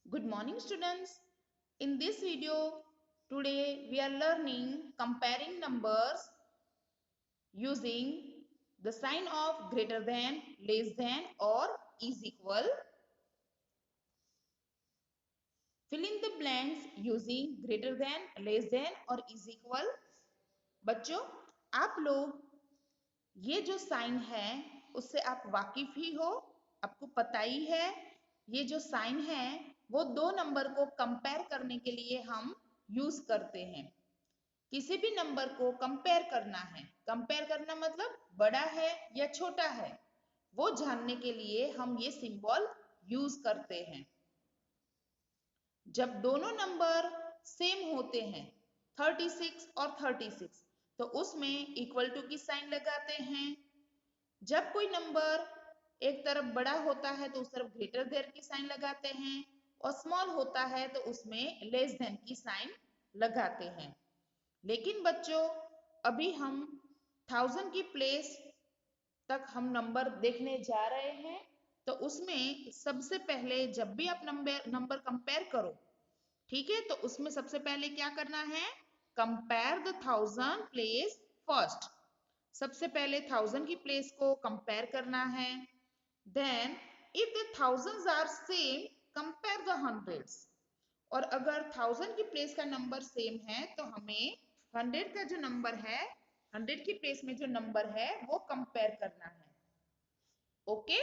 Good morning students. In this video, today we are learning comparing numbers using the sign of greater than, less than or is equal. Fill in the blanks using greater than, less than और is equal. बच्चों, आप लोग ये जो sign है उससे आप वाकिफ ही हो, आपको पता ही है ये जो साइन है वो दो नंबर को कंपेयर करने के लिए हम यूज करते हैं। किसी भी नंबर को कंपेयर करना है, कंपेयर करना मतलब बड़ा है या छोटा है वो जानने के लिए हम ये सिंबल यूज करते हैं। जब दोनों नंबर सेम होते हैं 36 और 36 तो उसमें इक्वल टू की साइन लगाते हैं। जब कोई नंबर एक तरफ बड़ा होता है तो उस तरफ ग्रेटर देन की साइन लगाते हैं और स्मॉल होता है तो उसमें लेस देन की साइन लगाते हैं। लेकिन बच्चों अभी हम 1000 की प्लेस तक हम नंबर देखने जा रहे हैं तो उसमें सबसे पहले जब भी आप नंबर कंपेयर करो, ठीक है, तो उसमें सबसे पहले क्या करना है, कंपेयर द 1000 प्लेस फर्स्ट। सबसे पहले 1000 की प्लेस को कंपेयर करना है। Then if the thousands are same compare the hundreds. और अगर 1000 की प्लेस का नंबर सेम है तो हमें 100 का जो नंबर है, 100 की प्लेस में जो नंबर है वो कंपेयर करना है। Okay,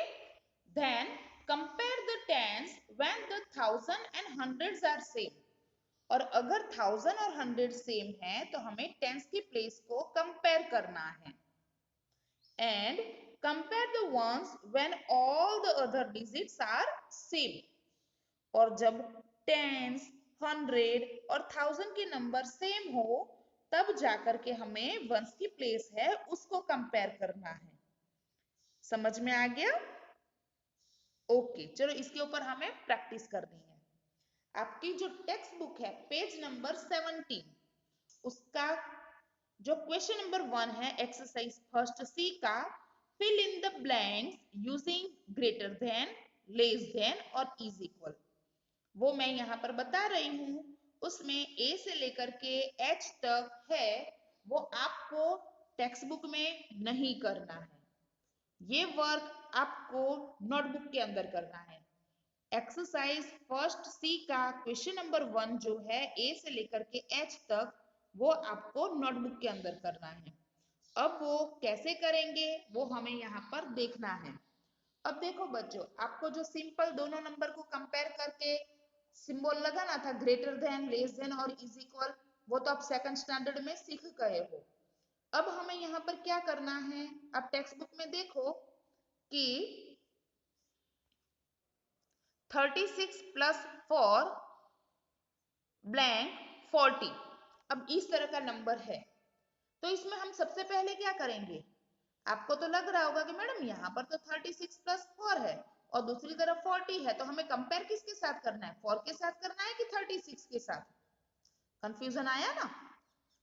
then compare the tens when the 1000 and hundreds are same. और अगर 1000 और 100 सेम है तो हमें टेंस की प्लेस को कंपेयर करना है। And compare the ones when all the other digits are same। और जब टेंस, 100 और 1000 के नंबर सेम हो तब जाकर के हमें वंस की प्लेस है उसको कंपेयर करना है। समझ में आ गया? ओके, चलो इसके ऊपर हमें प्रैक्टिस करनी है। आपकी जो टेक्स्ट बुक है पेज नंबर 17 उसका जो क्वेश्चन नंबर 1 है एक्सरसाइज फर्स्ट सी का, fill in the blanks using greater than, less than और इज इक्वल, वो मैं यहाँ पर बता रही हूँ। उसमें ए से लेकर के एच तक है वो आपको टेक्स्ट बुक में नहीं करना है, ये वर्क आपको नोटबुक के अंदर करना है। एक्सरसाइज फर्स्ट सी का क्वेश्चन नंबर 1 जो है ए से लेकर के एच तक वो आपको नोटबुक के अंदर करना है। अब वो कैसे करेंगे वो हमें यहाँ पर देखना है। अब देखो बच्चों, आपको जो सिंपल दोनों नंबर को कंपेयर करके सिंबल लगाना था ग्रेटर देन, लेस देन और इज इक्वल, वो तो आप सेकंड स्टैंडर्ड में सीख गए हो। अब हमें यहाँ पर क्या करना है, आप टेक्स्ट बुक में देखो कि 36 प्लस 4 ब्लैंक 40। अब इस तरह का नंबर है तो इसमें हम सबसे पहले क्या करेंगे, आपको तो लग रहा होगा कि मैडम यहाँ पर तो 36 प्लस 4 है और दूसरी तरफ 40 है तो हमें कंपेयर किसके साथ करना है, 4 के साथ करना है कि 36 के साथ। कंफ्यूजन आया ना?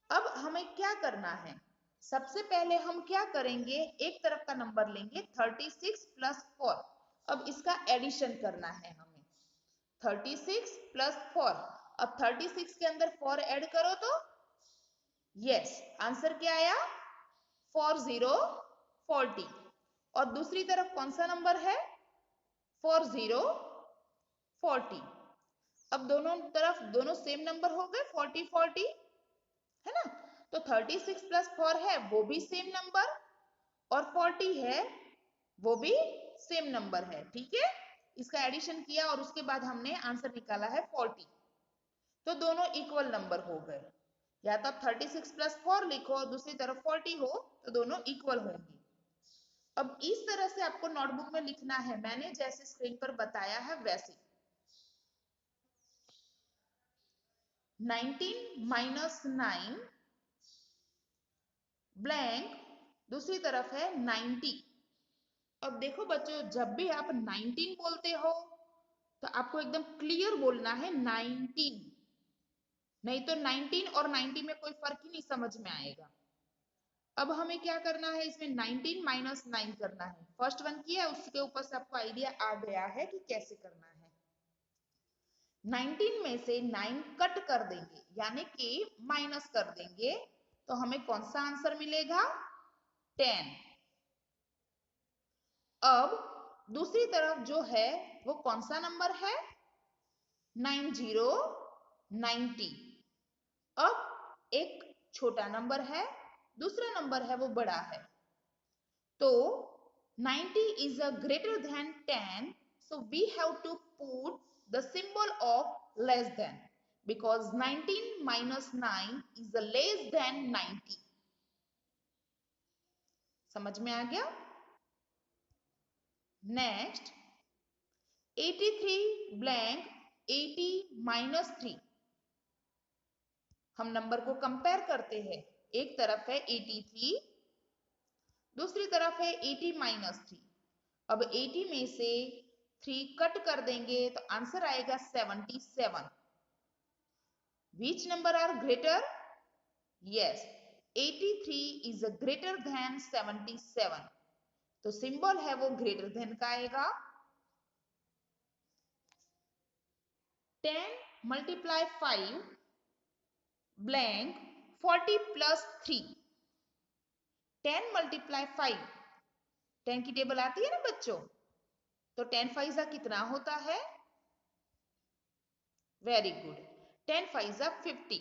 अब हमें क्या करना है, सबसे पहले हम क्या करेंगे, एक तरफ का नंबर लेंगे 36 प्लस 4। अब इसका एडिशन करना है हमें, 36 प्लस 4। अब 36 के अंदर 4 ऐड करो तो यस, आंसर क्या आया, 40 40। और दूसरी तरफ कौन सा नंबर है, 40 40। अब दोनों तरफ दोनों सेम नंबर हो गए 40 40, है ना? तो 36 प्लस 4 है वो भी सेम नंबर और 40 है वो भी सेम नंबर है, ठीक है। इसका एडिशन किया और उसके बाद हमने आंसर निकाला है 40, तो दोनों इक्वल नंबर हो गए। या तो आप 36 प्लस 4 लिखो और दूसरी तरफ 40 हो तो दोनों इक्वल होंगे। अब इस तरह से आपको नोटबुक में लिखना है, मैंने जैसे स्क्रीन पर बताया है वैसे। 19 माइनस 9 ब्लैंक, दूसरी तरफ है 90। अब देखो बच्चों, जब भी आप 19 बोलते हो तो आपको एकदम क्लियर बोलना है 19, नहीं तो 19 और 90 में कोई फर्क ही नहीं समझ में आएगा। अब हमें क्या करना है, इसमें 19 माइनस 9 करना है। फर्स्ट वन किया है उसके ऊपर से आपको आइडिया आ गया है कि कैसे करना है। 19 में से 9 कट कर देंगे यानी कि माइनस कर देंगे तो हमें कौन सा आंसर मिलेगा? 10। अब दूसरी तरफ जो है वो कौन सा नंबर है? 90, 90। अब एक छोटा नंबर है, दूसरा नंबर है वो बड़ा है। तो 90 is a greater than 10, so we have to put the symbol of less than, because 19 minus 9 is a less than 90. समझ में आ गया? Next 83 blank 80 minus 3। हम नंबर को कंपेयर करते हैं, एक तरफ है 83, दूसरी तरफ है 80 माइनस 3। अब 80 में से 3 कट कर देंगे तो आंसर आएगा 77। Which number are greater? Yes, 83 is a greater than 77. तो सिंबल है वो ग्रेटर देन का आएगा। 10 मल्टीप्लाई 5 ब्लैंक 40 प्लस 3। 10 मल्टीप्लाई 5, 10 की टेबल आती है ना बच्चों, तो 10 फाइजा कितना होता है? Very good, 10 Pfizer 50।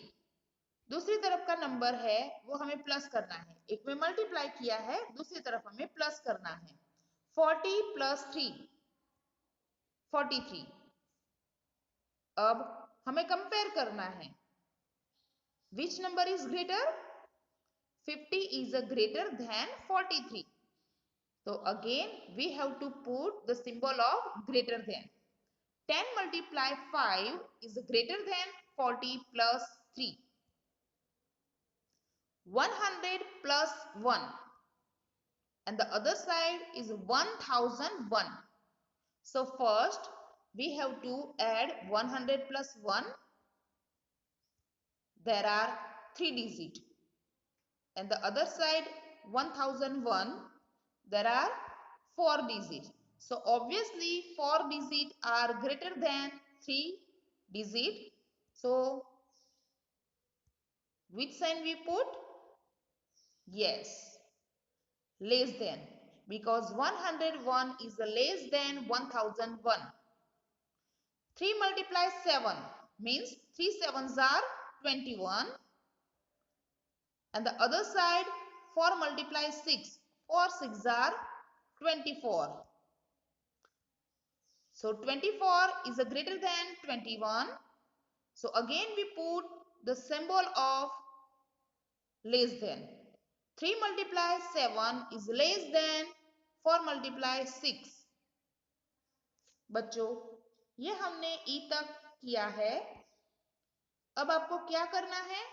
दूसरी तरफ का नंबर है वो हमें प्लस करना है, एक में मल्टीप्लाई किया है, दूसरी तरफ हमें प्लस करना है। 40 प्लस 3 43। अब हमें कंपेयर करना है, which number is greater? 50 is a greater than 43. So again we have to put the symbol of greater than. 10 multiply 5 is greater than 40 plus 3. 100 plus 1 and the other side is 1001. So first we have to add 100 plus 1. There are 3 digits. And the other side 1001, there are 4 digits. So obviously 4 digits are greater than 3 digits. So which sign we put? Yes, less than, because 101 is less than 1001. 3 multiply 7 means 3 sevens are 21. And the other side 4 multiply 6, 4 6 are 24. So 24 is a greater than 21. So again we put the symbol of less than. 3 multiply 7 is less than 4 multiply 6. बच्चों ये हमने ई तक किया है। अब आपको क्या करना है?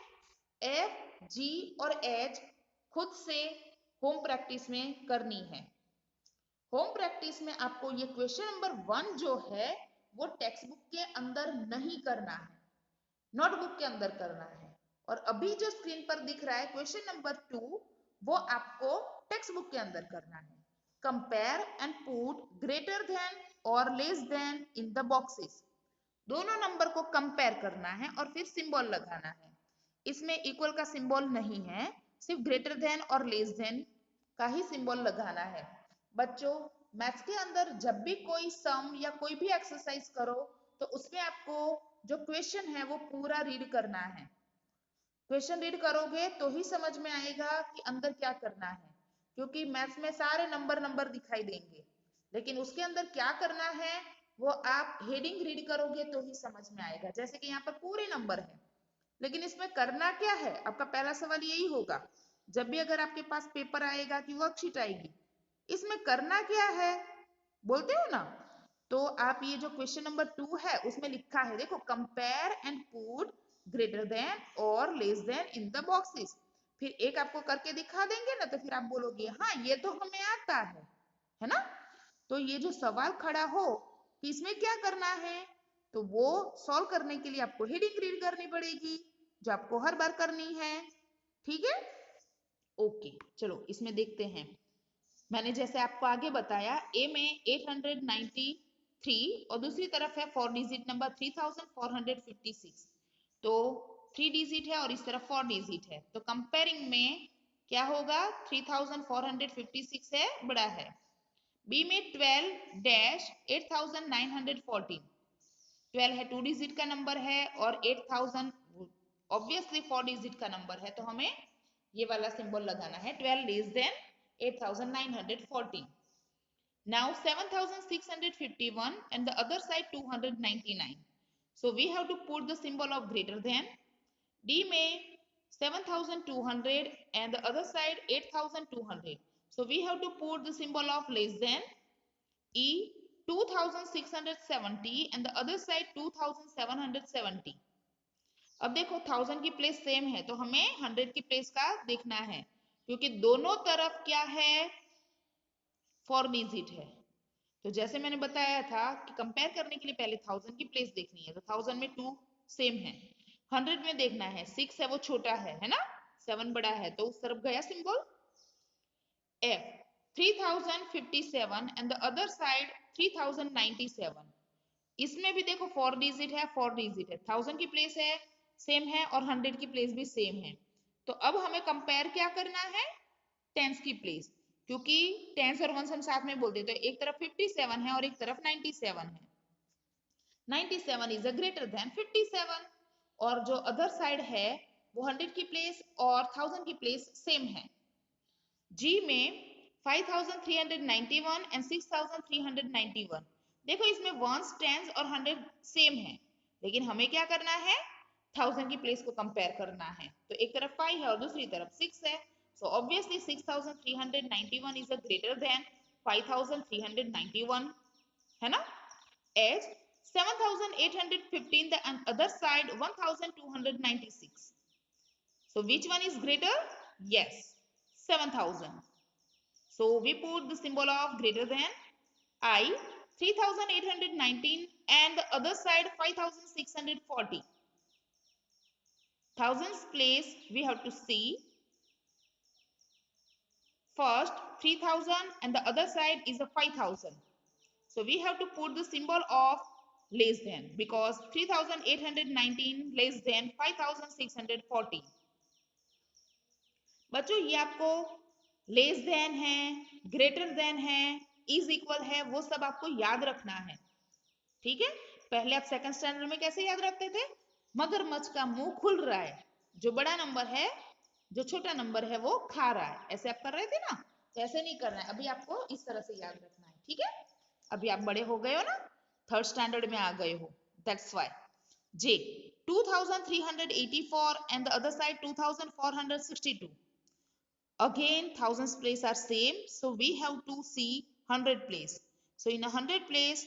एफ, जी और एच खुद से होम प्रैक्टिस में करनी है। होम प्रैक्टिस में आपको ये क्वेश्चन नंबर 1 जो है वो टेक्स्ट बुक के अंदर नहीं करना है, नोटबुक के अंदर करना है। और अभी जो स्क्रीन पर दिख रहा है क्वेश्चन नंबर 2, वो आपको टेक्स्ट बुक के अंदर करना है। Compare and put greater than और less than in the boxes. दोनों नंबर को कंपेयर करना है और फिर सिंबल लगाना है। इसमें इक्वल का सिंबल नहीं है, सिर्फ ग्रेटर देन और लेस देन का ही सिंबल लगाना है। बच्चों मैथ्स के अंदर जब भी कोई सम या कोई भी एक्सरसाइज करो तो उसमें आपको जो क्वेश्चन है वो पूरा रीड करना है। क्वेश्चन रीड करोगे तो ही समझ में आएगा कि अंदर क्या करना है, क्योंकि मैथ्स में सारे नंबर दिखाई देंगे, लेकिन उसके अंदर क्या करना है वो आप हेडिंग रीड करोगे तो ही समझ में आएगा। जैसे कि यहाँ पर पूरे नंबर है, लेकिन इसमें करना क्या है? आपका पहला सवाल यही होगा, जब भी अगर आपके पास पेपर आएगा कि वर्कशीट आएगी, इसमें करना क्या है बोलते हो ना, तो आप ये जो क्वेश्चन नंबर 2 है उसमें लिखा है, देखो, compare and put greater than और less than in the boxes. फिर एक आपको करके दिखा देंगे ना, तो फिर आप बोलोगे हाँ ये तो हमें आता है ना। तो ये जो सवाल खड़ा हो कि इसमें क्या करना है, तो वो सॉल्व करने के लिए आपको हेडिंग रीड करनी पड़ेगी, जो आपको हर बार करनी है। ठीक है, ओके, चलो इसमें देखते हैं। मैंने जैसे आपको आगे बताया, ए में 890 3 और दूसरी तरफ है 4 डिजिट नंबर 3456, तो 3 डिजिट है और इस तरफ 4 डिजिट है, तो कंपेयरिंग में क्या होगा, 3456 है, बड़ा है। बी में 12 डैश 8914, 12 है 2 डिजिट का नंबर है और 8000 ऑब्वियसली 4 डिजिट का नंबर है, तो हमें ये वाला सिंबल लगाना है, 12 less than 8914. Now 7651 and the other side 299. So we have to put the symbol of greater than. D में 7200 and the other side 8200. So we have to put the symbol of less than. E 2670 and the other side 2770. अब देखो 1000 की place same है तो हमें 100 की place का देखना है, क्योंकि दोनों तरफ क्या है, 4 डिजिट है। तो जैसे मैंने बताया था कि कंपेयर करने के लिए पहले 1000 की प्लेस देखनी है, तो 1000 में 2 सेम है, 100 में देखना है 6 है वो छोटा है ना, 7 बड़ा है, तो उस तरफ गया symbol. F 3057 and the other side 3097, इसमें भी देखो 4 डिजिट है, 4 डिजिट है, 1000 की प्लेस है सेम है और 100 की प्लेस भी सेम है, तो अब हमें कंपेयर क्या करना है, टेंस की प्लेस, क्योंकि टेंस और वंस हम साथ में बोलते हैं, तो एक तरफ 57 है और एक तरफ 97 है, 97 इज अ ग्रेटर देन 57, और जो अदर साइड है वो 100 की प्लेस और 1000 की प्लेस सेम है। जी में 5391 एंड 6391, देखो इसमें वंस, टेंस और 100 सेम है, लेकिन हमें क्या करना है, 1000 की प्लेस को कंपेयर करना है, तो एक तरफ 5 है और दूसरी तरफ 6 है, so obviously 6391 is a greater than 5391, है ना। As 7815 the other side 1296, so which one is greater, yes 7000, so we put the symbol of greater than. I 3819 and the other side 5640, thousands place we have to see, first 3000 and the other side is a 5000, so we have to put the symbol of less than, because 3819 less than 5640. बच्चों ये आपको less than है, greater than है, is equal है, वो सब आपको याद रखना है, ठीक है। पहले आप सेकंड स्टैंडर्ड में कैसे याद रखते थे, मगरमच्छ का मुंह खुल रहा है, जो बड़ा नंबर है जो छोटा नंबर है वो खा रहा है, ऐसे आप कर रहे थे ना, तो ऐसे नहीं करना है, अभी आपको इस तरह से याद रखना है, ठीक है। अभी आप बड़े हो गए हो ना, थर्ड स्टैंडर्ड में आ गए हो, that's why. J 2384 and the other side 2462, again thousands place are same, so we have to see 100 place, so in a 100 place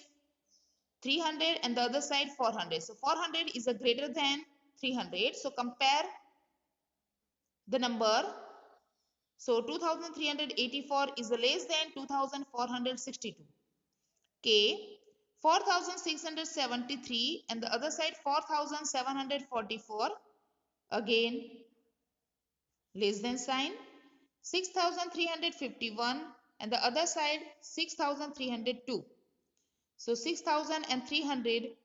300 and the other side 400, so 400 is a greater than 300, so compare the number, so 2384 is less than 2462. K 4673 and the other side 4744, again less than sign. 6351 and the other side 6302, so 6300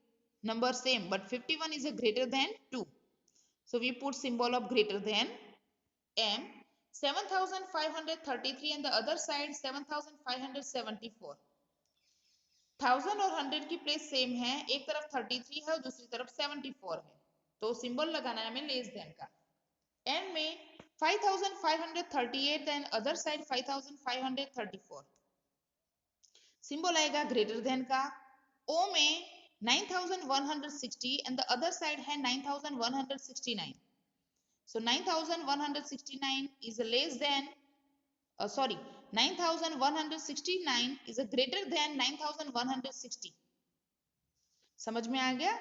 number same, but 51 is a greater than 2, so we put symbol of greater than. M 7533 and the other side 7574, 1000 और 100 की place same है, एक तरफ 33 है और दूसरी तरफ 74 है, तो सिंबल लगाना है हमें लेस देन का। N में 5538 एंड अदर साइड 5534, सिंबल आएगा ग्रेटर देन का। O में 9160 एंड द अदर साइड है 9169, so 9169 is a less than, sorry 9169 is a greater than 9160, समझ में आ गया।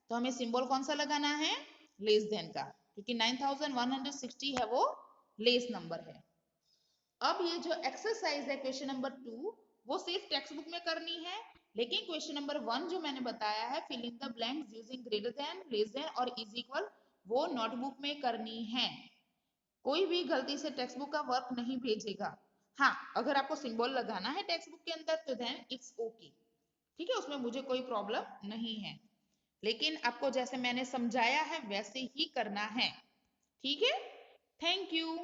तो हमें सिंबल कौन सा लगाना है, लेस देन का, क्योंकि 9160 है वो लेस नंबर है। अब ये जो एक्सरसाइज है क्वेश्चन नंबर 2 वो सिर्फ टेक्स्ट बुक में करनी है, लेकिन क्वेश्चन नंबर 1 जो मैंने बताया है fill in the blanks using greater than, less than और इज इक्वल, वो नोटबुक में करनी है, कोई भी गलती से टेक्स्ट बुक का वर्क नहीं भेजेगा। हाँ, अगर आपको सिंबल लगाना है टेक्स्ट बुक के अंदर तो देन इट्स ओके, ठीक है, उसमें मुझे कोई प्रॉब्लम नहीं है, लेकिन आपको जैसे मैंने समझाया है वैसे ही करना है। ठीक है, थैंक यू।